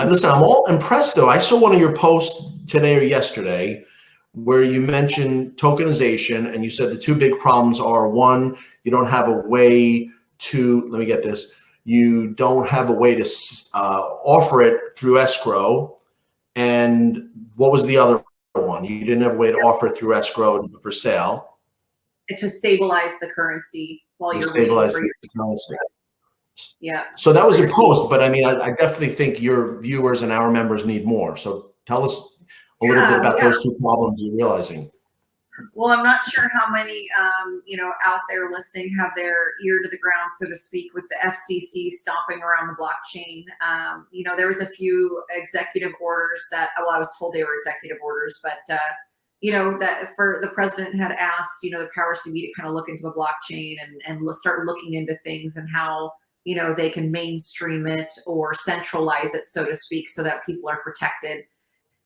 Listen, I'm all impressed though. I saw one of your posts today or yesterday where you mentioned tokenization, and you said the two big problems are, one, you don't have a way to, let me get this, you don't have a way to offer it through escrow. And what was the other one? You didn't have a way to offer it through escrow for sale. To stabilize the currency while you're stabilize waiting for the currency. Yeah. So that was a post, but I mean, I definitely think your viewers and our members need more. So tell us a little bit about those two problems you're realizing. Well, I'm not sure how many, out there listening have their ear to the ground, so to speak, with the FCC stomping around the blockchain. There was a few executive orders that, well, I was told they were executive orders, but, that for the president had asked, the powers to be to kind of look into the blockchain and start looking into things and how, they can mainstream it or centralize it, so to speak, so that people are protected.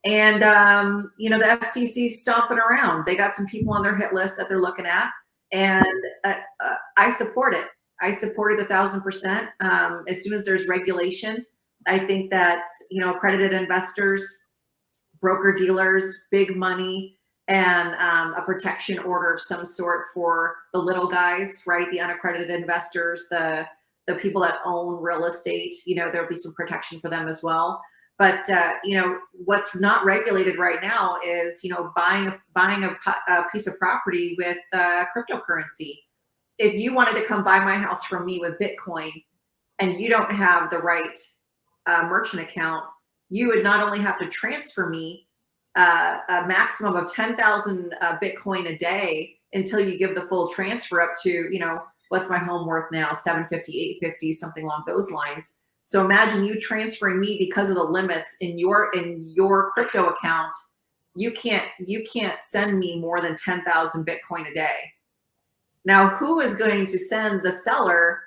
And, the FCC stomping around. They got some people on their hit list that they're looking at. And I support it. I support it 1,000%. As soon as there's regulation, I think that, accredited investors, broker dealers, big money, and a protection order of some sort for the little guys, right? The unaccredited investors, the people that own real estate, there'll be some protection for them as well. But, what's not regulated right now is, buying a piece of property with cryptocurrency. If you wanted to come buy my house from me with Bitcoin and you don't have the right merchant account, you would not only have to transfer me a maximum of 10,000 Bitcoin a day until you give the full transfer up to, what's my home worth now? 750, 850, something along those lines. So imagine you transferring me because of the limits in your crypto account. You can't send me more than 10,000 Bitcoin a day. Now, who is going to send the seller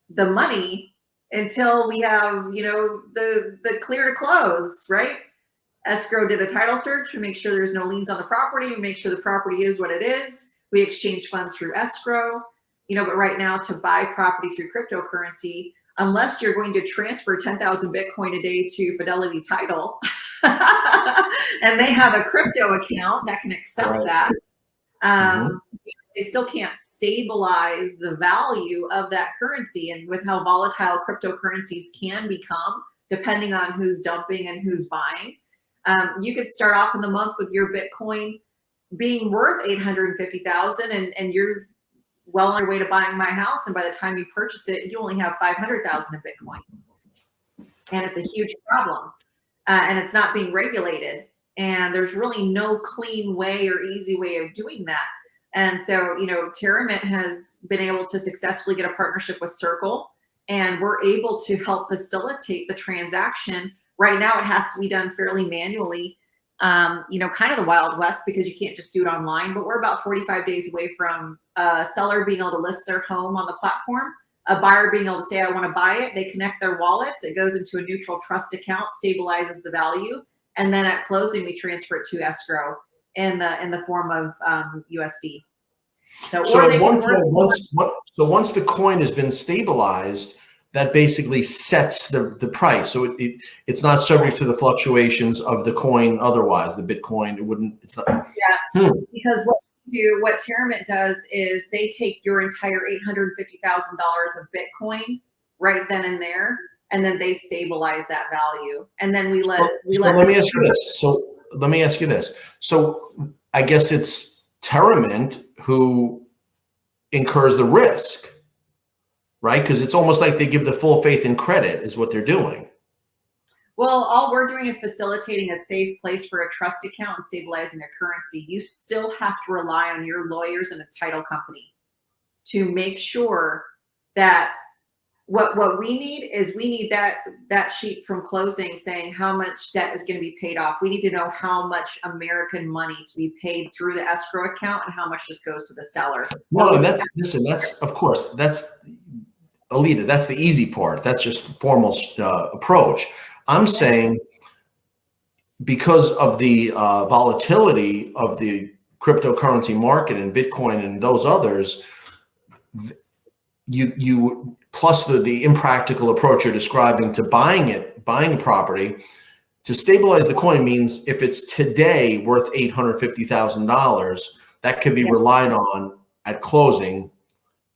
the money until we have, the clear to close, right? Escrow did a title search to make sure there's no liens on the property. We make sure the property is what it is. We exchange funds through escrow, but right now to buy property through cryptocurrency, unless you're going to transfer 10,000 Bitcoin a day to Fidelity Title, and they have a crypto account that can accept that, they still can't stabilize the value of that currency. And with how volatile cryptocurrencies can become, depending on who's dumping and who's buying, you could start off in the month with your Bitcoin being worth 850,000, and you're well on your way to buying my house, and by the time you purchase it, you only have 500,000 of Bitcoin, and it's a huge problem, and it's not being regulated, and there's really no clean way or easy way of doing that. And so, TerraMint has been able to successfully get a partnership with Circle, and we're able to help facilitate the transaction. Right now, it has to be done fairly manually. Kind of the Wild West, because you can't just do it online, but we're about 45 days away from a seller being able to list their home on the platform, a buyer being able to say, I want to buy it. They connect their wallets. It goes into a neutral trust account, stabilizes the value. And then at closing, we transfer it to escrow in the form of USD. So once the coin has been stabilized, that basically sets the price. So it's not subject to the fluctuations of the coin. Otherwise, the Bitcoin, it's not. Yeah, because what TerraMint does is they take your entire $850,000 of Bitcoin right then and there, and then they stabilize that value. And then let me ask you this. So I guess it's TerraMint who incurs the risk, right? Because it's almost like they give the full faith and credit is what they're doing. Well, all we're doing is facilitating a safe place for a trust account and stabilizing a currency. You still have to rely on your lawyers and a title company to make sure that what we need that sheet from closing saying how much debt is going to be paid off. We need to know how much American money to be paid through the escrow account and how much just goes to the seller. No, that's of course, that's Aleta, that's the easy part. That's just the formal approach. I'm saying because of the volatility of the cryptocurrency market and Bitcoin and those others, you plus the impractical approach you're describing to buying it buying a property, to stabilize the coin means if it's today worth $850,000, that could be relied on at closing.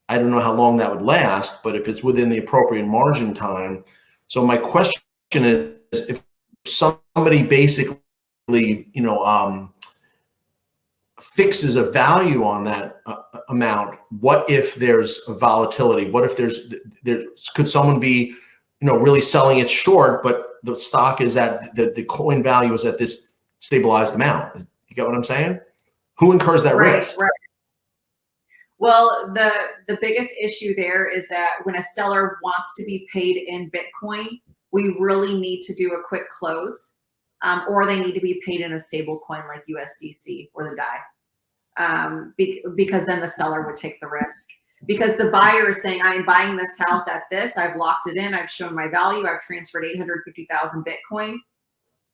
I don't know how long that would last, but if it's within the appropriate margin time. So my question is, if somebody basically, fixes a value on that amount, what if there's volatility? What if could someone be, really selling it short, but the stock is at the coin value is at this stabilized amount? You get what I'm saying? Who incurs that risk? Right. Well, the biggest issue there is that when a seller wants to be paid in Bitcoin, we really need to do a quick close, or they need to be paid in a stable coin like USDC or the DAI, because then the seller would take the risk. Because the buyer is saying, I'm buying this house at this, I've locked it in, I've shown my value, I've transferred 850,000 Bitcoin.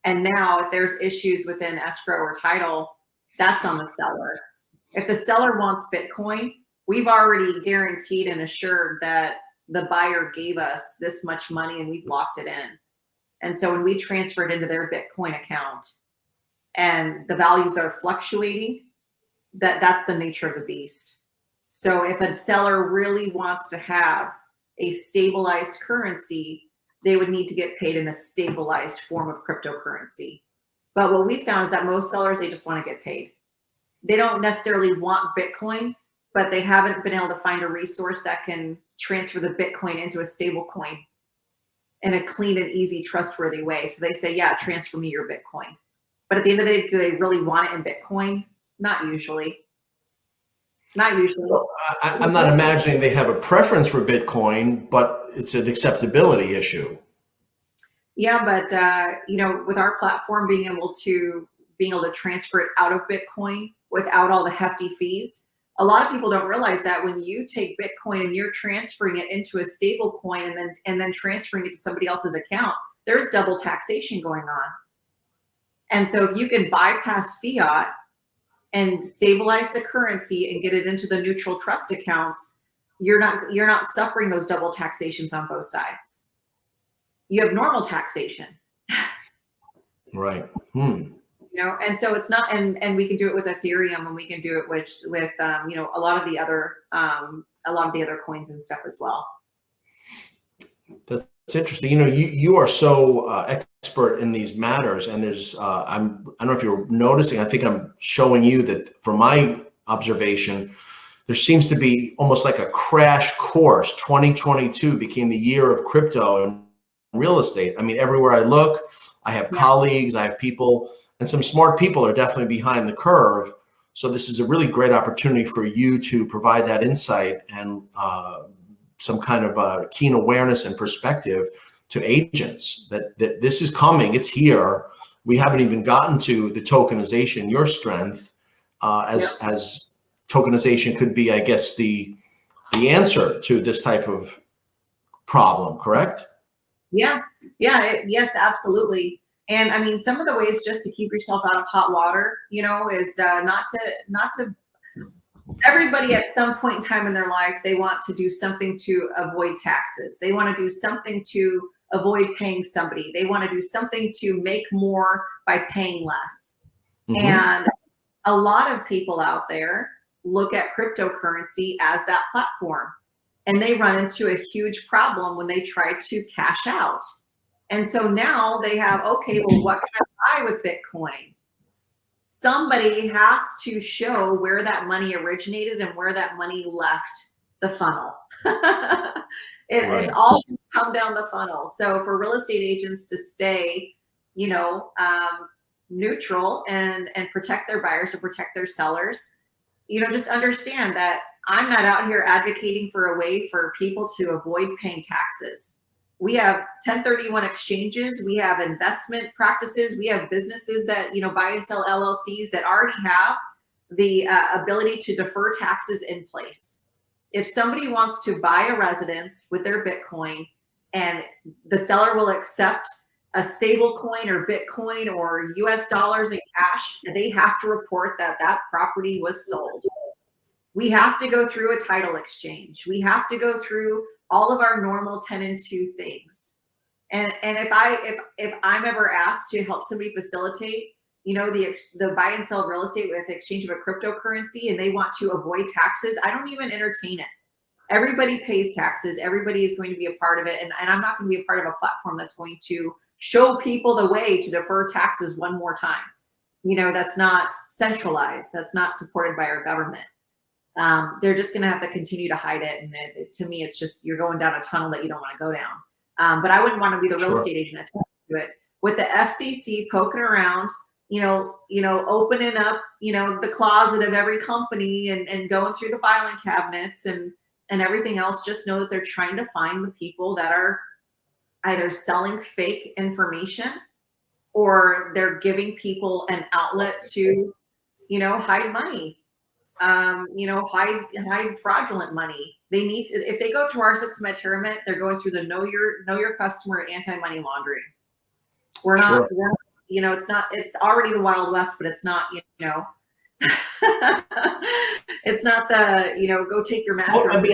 And now if there's issues within escrow or title, that's on the seller. If the seller wants Bitcoin, we've already guaranteed and assured that the buyer gave us this much money and we've locked it in. And so when we transfer it into their Bitcoin account and the values are fluctuating, that's the nature of the beast. So if a seller really wants to have a stabilized currency, they would need to get paid in a stabilized form of cryptocurrency. But what we found is that most sellers, they just want to get paid. They don't necessarily want Bitcoin, but they haven't been able to find a resource that can transfer the Bitcoin into a stable coin in a clean and easy, trustworthy way. So they say, yeah, transfer me your Bitcoin. But at the end of the day, do they really want it in Bitcoin? Not usually. Not usually. Well, I'm not imagining they have a preference for Bitcoin, but it's an acceptability issue. Yeah, but with our platform being able to transfer it out of Bitcoin without all the hefty fees, a lot of people don't realize that when you take Bitcoin and you're transferring it into a stable coin and then transferring it to somebody else's account, there's double taxation going on. And so if you can bypass fiat and stabilize the currency and get it into the neutral trust accounts, you're not suffering those double taxations on both sides. You have normal taxation. Right. And so it's not, and we can do it with Ethereum, and we can do it with a lot of the other coins and stuff as well. That's interesting. You are so expert in these matters, and there's I don't know if you're noticing. I think I'm showing you that from my observation, there seems to be almost like a crash course. 2022 became the year of crypto and real estate. I mean, everywhere I look, I have colleagues, I have people, and some smart people are definitely behind the curve. So this is a really great opportunity for you to provide that insight and some kind of keen awareness and perspective to agents that this is coming, it's here. We haven't even gotten to the tokenization, your strength, as tokenization could be, I guess, the answer to this type of problem, correct? Yes, absolutely. And I mean, some of the ways just to keep yourself out of hot water, is not to. Everybody at some point in time in their life, they want to do something to avoid taxes. They want to do something to avoid paying somebody. They want to do something to make more by paying less. Mm-hmm. And a lot of people out there look at cryptocurrency as that platform. And they run into a huge problem when they try to cash out. And so now they have, okay, well, what can I buy with Bitcoin? Somebody has to show where that money originated and where that money left the funnel. It's all come down the funnel. So for real estate agents to stay, neutral and protect their buyers and protect their sellers, just understand that I'm not out here advocating for a way for people to avoid paying taxes. We have 1031 exchanges. We have investment practices. We have businesses that, buy and sell LLCs that already have the ability to defer taxes in place. If somebody wants to buy a residence with their Bitcoin and the seller will accept a stable coin or Bitcoin or US dollars in cash, they have to report that that property was sold. We have to go through a title exchange. We have to go through all of our normal 10 and 2 things. And if I'm ever asked to help somebody facilitate, the buy and sell of real estate with the exchange of a cryptocurrency, and they want to avoid taxes, I don't even entertain it. Everybody pays taxes. Everybody is going to be a part of it. And I'm not going to be a part of a platform that's going to show people the way to defer taxes one more time. That's not centralized. That's not supported by our government. They're just going to have to continue to hide it. And to me, it's just, you're going down a tunnel that you don't want to go down. But I wouldn't want to be the real estate agent attached to it. With the FCC poking around, opening up, the closet of every company and going through the filing cabinets and everything else, just know that they're trying to find the people that are either selling fake information or they're giving people an outlet to, hide money, hide fraudulent money. They need, if they go through our system at Terramint, they're going through the know your customer anti-money laundering. We're not, it's already the Wild West, but it's not, it's not the, go take your mattress.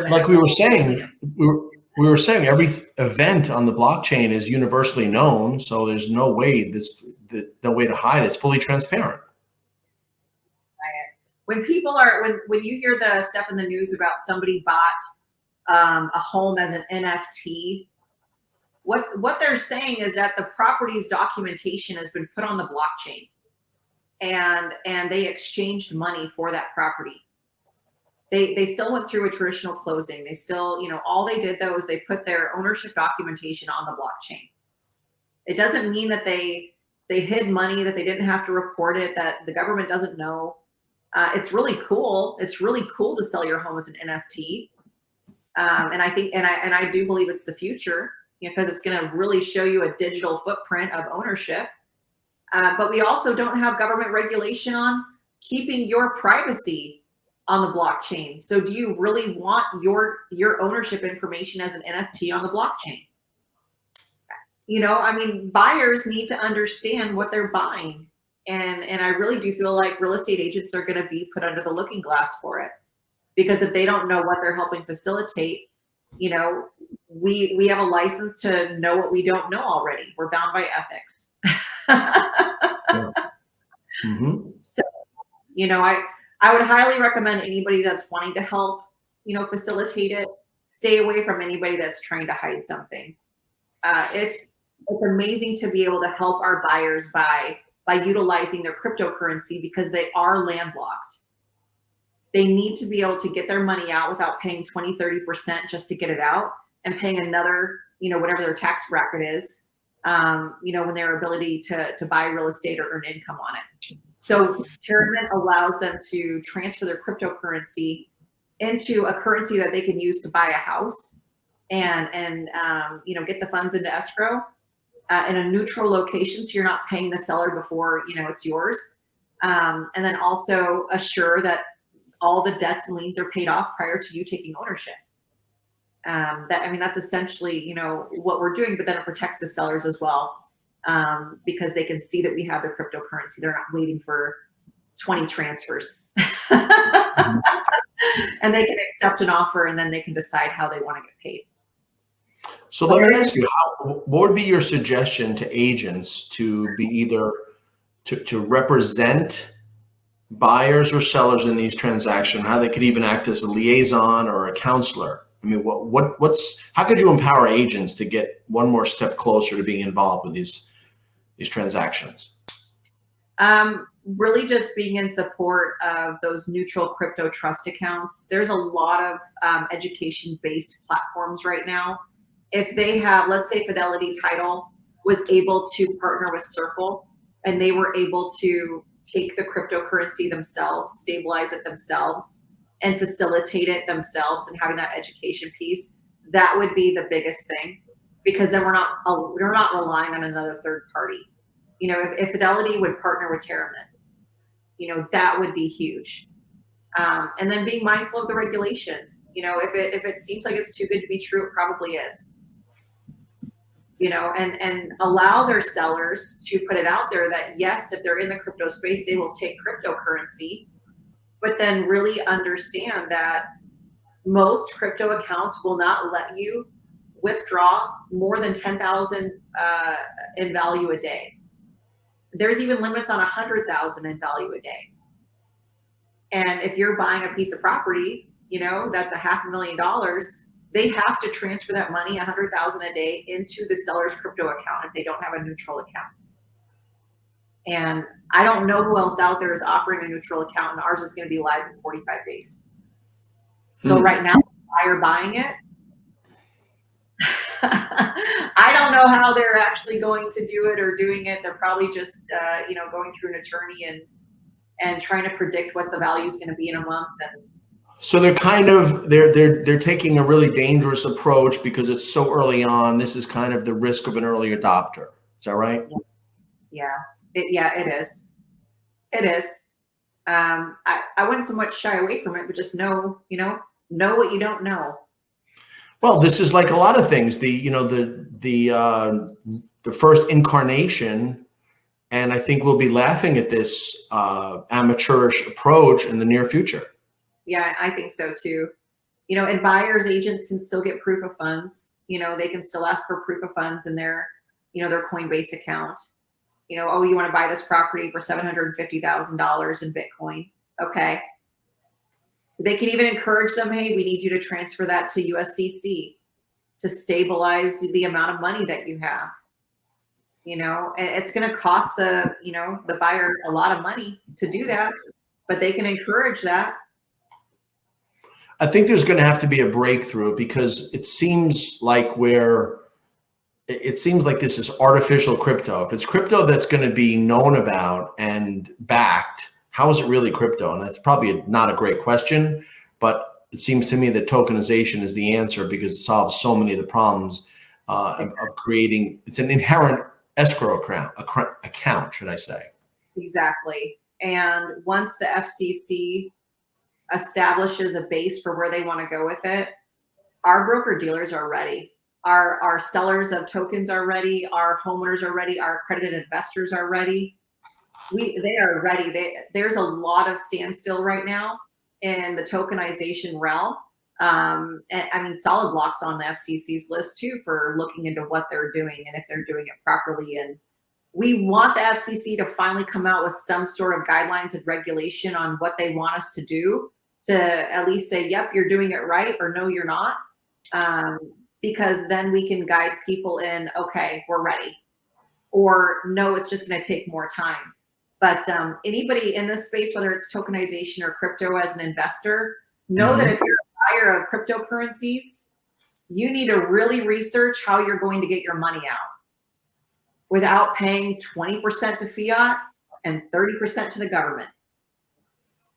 Like we were saying, we were saying every event on the blockchain is universally known. So there's no way no way to hide it. It's fully transparent. When people are, when you hear the stuff in the news about somebody bought a home as an NFT, what they're saying is that the property's documentation has been put on the blockchain, and they exchanged money for that property. They still went through a traditional closing. They still, all they did though is they put their ownership documentation on the blockchain. It doesn't mean that they hid money, that they didn't have to report it, that the government doesn't know. It's really cool. It's really cool to sell your home as an NFT. And I think, and I do believe it's the future, because it's going to really show you a digital footprint of ownership. But we also don't have government regulation on keeping your privacy on the blockchain. So do you really want your ownership information as an NFT on the blockchain? Buyers need to understand what they're buying. And I really do feel like real estate agents are going to be put under the looking glass for it, because if they don't know what they're helping facilitate, we have a license to know what we don't know already. We're bound by ethics. Yeah. Mm-hmm. So, I would highly recommend anybody that's wanting to help, facilitate it, stay away from anybody that's trying to hide something. It's amazing to be able to help our buyers by utilizing their cryptocurrency, because they are landlocked. They need to be able to get their money out without paying 20, 30% just to get it out, and paying another, whatever their tax bracket is, when their ability to buy real estate or earn income on it. So Terramint allows them to transfer their cryptocurrency into a currency that they can use to buy a house and get the funds into escrow in a neutral location, so you're not paying the seller before it's yours, and then also assure that all the debts and liens are paid off prior to you taking ownership. That's essentially what we're doing, but then it protects the sellers as well, because they can see that we have the cryptocurrency. They're not waiting for 20 transfers. And they can accept an offer, and then they can decide how they want to get paid. So let me ask you, what would be your suggestion to agents to be either to represent buyers or sellers in these transactions, how they could even act as a liaison or a counselor? I mean, how could you empower agents to get one more step closer to being involved with these transactions? Really just being in support of those neutral crypto trust accounts. There's a lot of education-based platforms right now. If they have, let's say Fidelity Title was able to partner with Circle, and they were able to take the cryptocurrency themselves, stabilize it themselves, and facilitate it themselves, and having that education piece, that would be the biggest thing, because then we're not relying on another third party. If Fidelity would partner with Terramint, that would be huge. And then being mindful of the regulation. If it seems like it's too good to be true, it probably is. And allow their sellers to put it out there that yes, if they're in the crypto space, they will take cryptocurrency, but then really understand that most crypto accounts will not let you withdraw more than 10,000 in value a day. There's even limits on 100,000 in value a day. And if you're buying a piece of property, that's $500,000, they have to transfer that money, 100,000 a day, into the seller's crypto account if they don't have a neutral account. And I don't know who else out there is offering a neutral account, and ours is going to be live in 45 days. So right now, buyer buying it, I don't know how they're actually going to do it or doing it. They're probably just, going through an attorney and trying to predict what the value is going to be in a month. And so they're taking a really dangerous approach because it's so early on. This is kind of the risk of an early adopter. Is that right? Yeah, it is. It is. I wouldn't so much shy away from it, but just know what you don't know. Well, this is like a lot of things. The first incarnation, and I think we'll be laughing at this amateurish approach in the near future. Yeah, I think so too. And buyers agents can still get proof of funds. They can still ask for proof of funds in their Coinbase account. Oh, you want to buy this property for $750,000 in Bitcoin? Okay. They can even encourage them, hey, we need you to transfer that to USDC to stabilize the amount of money that you have. And it's going to cost the buyer a lot of money to do that, but they can encourage that. I think there's going to have to be a breakthrough because it seems like this is artificial crypto. If it's crypto that's going to be known about and backed, how is it really crypto? And that's probably not a great question, but it seems to me that tokenization is the answer because it solves so many of the problems of creating. It's an inherent escrow account, should I say. Exactly. And once the FCC establishes a base for where they want to go with it, our broker dealers are ready. Our sellers of tokens are ready. Our homeowners are ready. Our accredited investors are ready. They are ready. There's a lot of standstill right now in the tokenization realm. And I mean, Solid Block's on the FCC's list too for looking into what they're doing and if they're doing it properly. And we want the FCC to finally come out with some sort of guidelines and regulation on what they want us to do to at least say, yep, you're doing it right, or no, you're not. Because then we can guide people in, okay, we're ready. Or no, it's just going to take more time. But anybody in this space, whether it's tokenization or crypto as an investor, know that if you're a buyer of cryptocurrencies, you need to really research how you're going to get your money out without paying 20% to fiat and 30% to the government.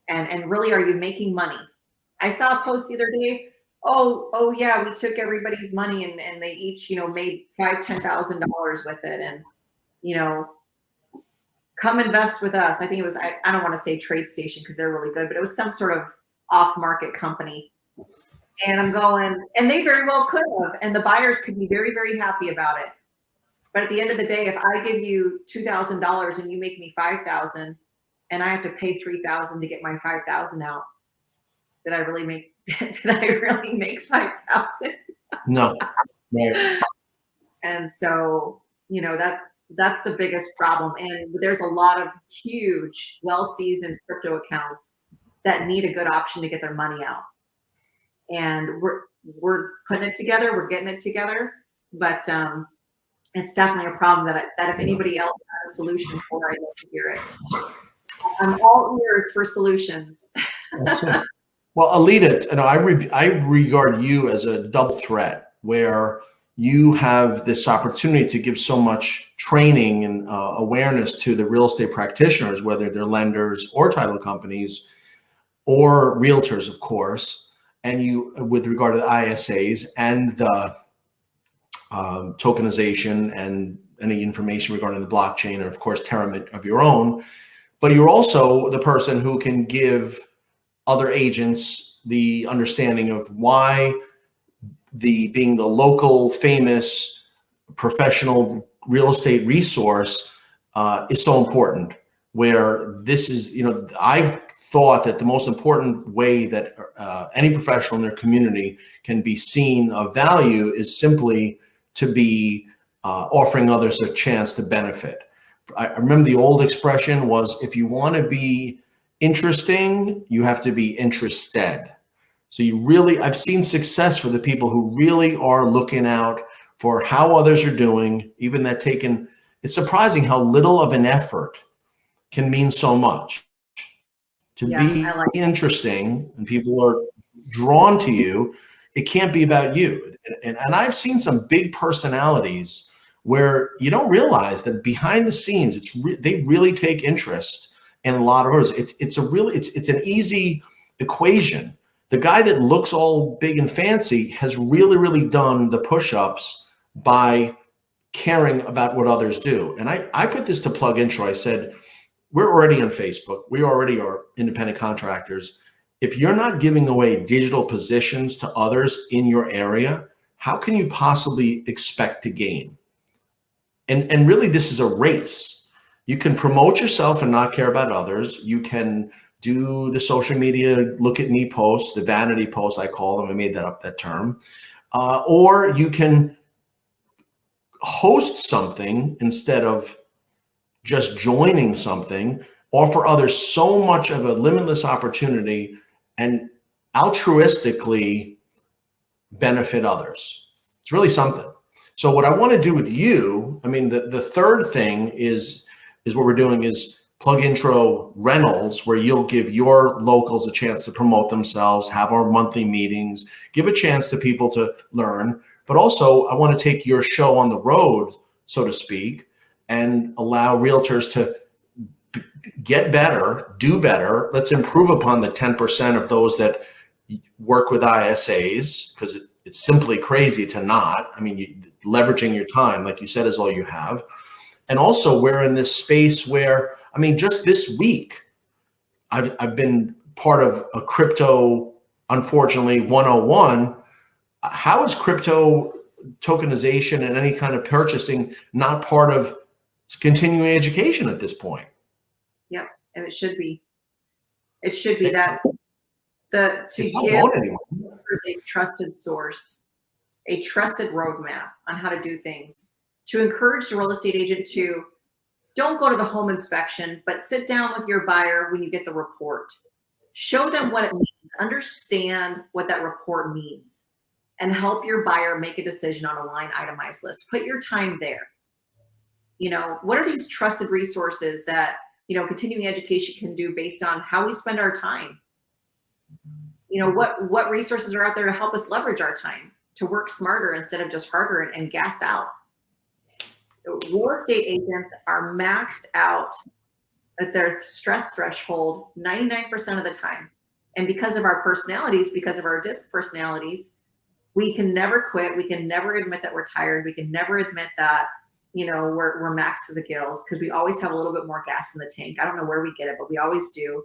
And really, are you making money? I saw a post the other day, oh yeah, we took everybody's money and they each, made $5,000-$10,000 with it. And, come invest with us. I think it was, I don't want to say Trade Station because they're really good, but it was some sort of off-market company. And I'm going, and they very well could have, and the buyers could be very, very happy about it. But at the end of the day, if I give you $2,000 and you make me $5,000 and I have to pay $3,000 to get my $5,000 out, did I really make $5,000? No. Right. And so, that's the biggest problem. And there's a lot of huge, well-seasoned crypto accounts that need a good option to get their money out. And we're putting it together, we're getting it together, but it's definitely a problem that if anybody else has a solution for, I'd love to hear it. I'm all ears for solutions. Well, Aleta, I regard you as a double threat where you have this opportunity to give so much training and awareness to the real estate practitioners, whether they're lenders or title companies or realtors, of course, and you, with regard to the ISAs and the tokenization and any information regarding the blockchain, and of course, Terramit of your own, but you're also the person who can give other agents the understanding of why being the local famous professional real estate resource is so important, where this is, I thought that the most important way that any professional in their community can be seen of value is simply to be offering others a chance to benefit. I remember the old expression was, if you want to be interesting, you have to be interested. So I've seen success for the people who really are looking out for how others are doing, even that it's surprising how little of an effort can mean so much. To be interesting and people are drawn to you, it can't be about you. And I've seen some big personalities where you don't realize that behind the scenes, they really take interest in a lot of words. It's an easy equation. The guy that looks all big and fancy has really, really done the push-ups by caring about what others do. And I put this to PlugIntro. I said, we're already on Facebook. We already are independent contractors. If you're not giving away digital positions to others in your area, how can you possibly expect to gain? And really, this is a race. You can promote yourself and not care about others. You can do the social media, look at me posts, the vanity posts, I call them. I made that term. Or you can host something instead of just joining something, offer others so much of a limitless opportunity and altruistically benefit others. It's really something. So what I want to do with you, I mean, the third thing is what we're doing is PlugIntro Reynolds, where you'll give your locals a chance to promote themselves, have our monthly meetings, give a chance to people to learn. But also, I want to take your show on the road, so to speak, and allow realtors to get better, do better. Let's improve upon the 10% of those that work with ISAs, because it's simply crazy to not. I mean, leveraging your time, like you said, is all you have. And also, we're in this space where, I mean, just this week, I've been part of a crypto, unfortunately, 101. How is crypto tokenization and any kind of purchasing not part of continuing education at this point? Yep, and it should be. It should be that to give a trusted source, a trusted roadmap on how to do things, to encourage the real estate agent to don't go to the home inspection, but sit down with your buyer when you get the report. Show them what it means, understand what that report means, and help your buyer make a decision on a line itemized list. Put your time there. You know, what are these trusted resources that, you know, continuing education can do based on how we spend our time? You know, what resources are out there to help us leverage our time to work smarter instead of just harder and gas out? Real estate agents are maxed out at their stress threshold 99% of the time. And because of our personalities, because of our disc personalities, we can never quit. We can never admit that we're tired. We can never admit that, you know, we're maxed to the gills, because we always have a little bit more gas in the tank. I don't know where we get it, but we always do.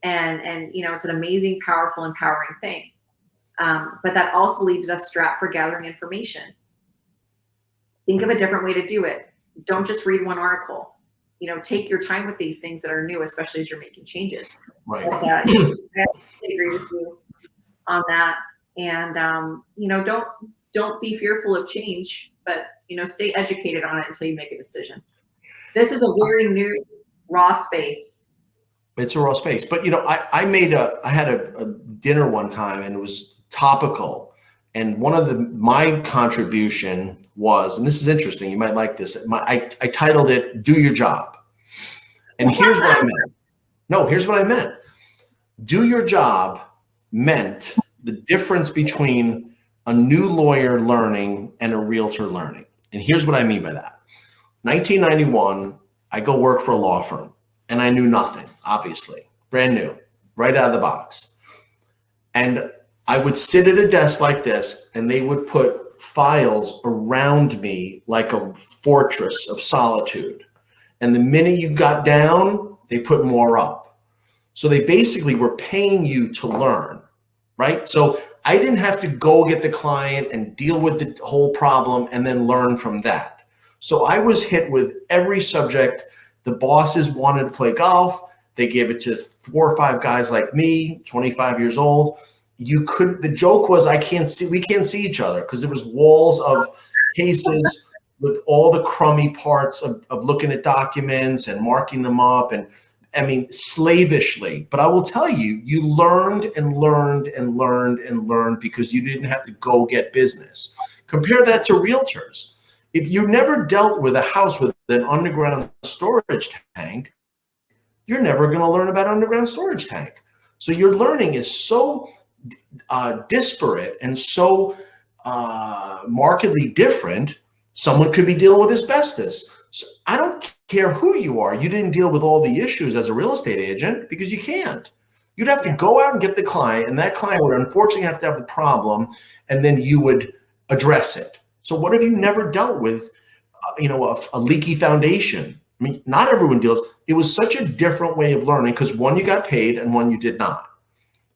And you know, it's an amazing, powerful, empowering thing. But that also leaves us strapped for gathering information. Think of a different way to do it. Don't just read one article. You know, take your time with these things that are new, especially as you're making changes. Right. But, I agree with you on that. And you know, don't be fearful of change, but you know, stay educated on it until you make a decision. This is a very new, raw space. It's a raw space, but you know, I had a dinner one time, and it was topical. And one of my contribution was, and this is interesting, you might like this. I titled it "Do Your Job," and here's what I meant. No, here's what I meant. Do your job meant the difference between a new lawyer learning and a realtor learning. And here's what I mean by that. 1991, I go work for a law firm, and I knew nothing, obviously, brand new, right out of the box. And I would sit at a desk like this, and they would put files around me like a fortress of solitude. And the minute you got down, they put more up. So they basically were paying you to learn, right? So I didn't have to go get the client and deal with the whole problem and then learn from that. So I was hit with every subject. The bosses wanted to play golf. They gave it to 4 or 5 guys like me, 25 years old. The joke was, we can't see each other because there was walls of cases with all the crummy parts of looking at documents and marking them up, and I mean, slavishly. But I will tell you, you learned and learned and learned and learned because you didn't have to go get business. Compare that to realtors. If you never dealt with a house with an underground storage tank, you're never going to learn about underground storage tank. So your learning is so disparate and so markedly different. Someone could be dealing with asbestos. So I don't care who you are. You didn't deal with all the issues as a real estate agent because you can't. You'd have to go out and get the client, and that client would unfortunately have to have the problem, and then you would address it. So what have you never dealt with, a leaky foundation? I mean, not everyone deals. It was such a different way of learning because one, you got paid, and one, you did not.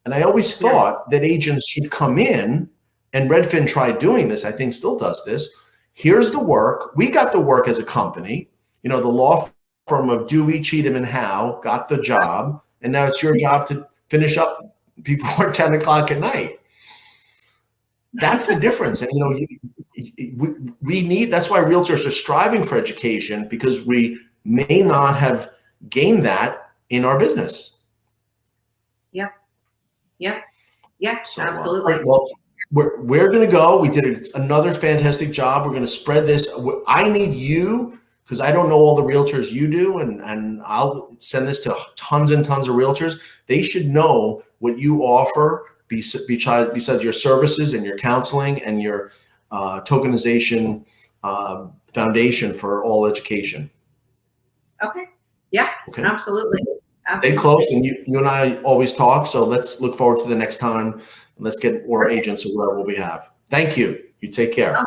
And I always thought that agents should come in, and Redfin tried doing this, I think still does this. Here's the work. We got the work as a company. The law firm of Dewey, Cheatham, and Howe got the job, and now it's your job to finish up before 10 o'clock at night. That's the difference. And we need, that's why realtors are striving for education, because we may not have gained that in our business. Yep, So, absolutely. Well, we're going to go. We did another fantastic job. We're going to spread this. I need you, because I don't know all the realtors you do, and I'll send this to tons and tons of realtors. They should know what you offer besides your services and your counseling and your tokenization foundation for all education. Okay. Yeah, okay. Absolutely. Stay close, and you and I always talk, so let's look forward to the next time. Let's get more agents or wherever we have. Thank you. You take care.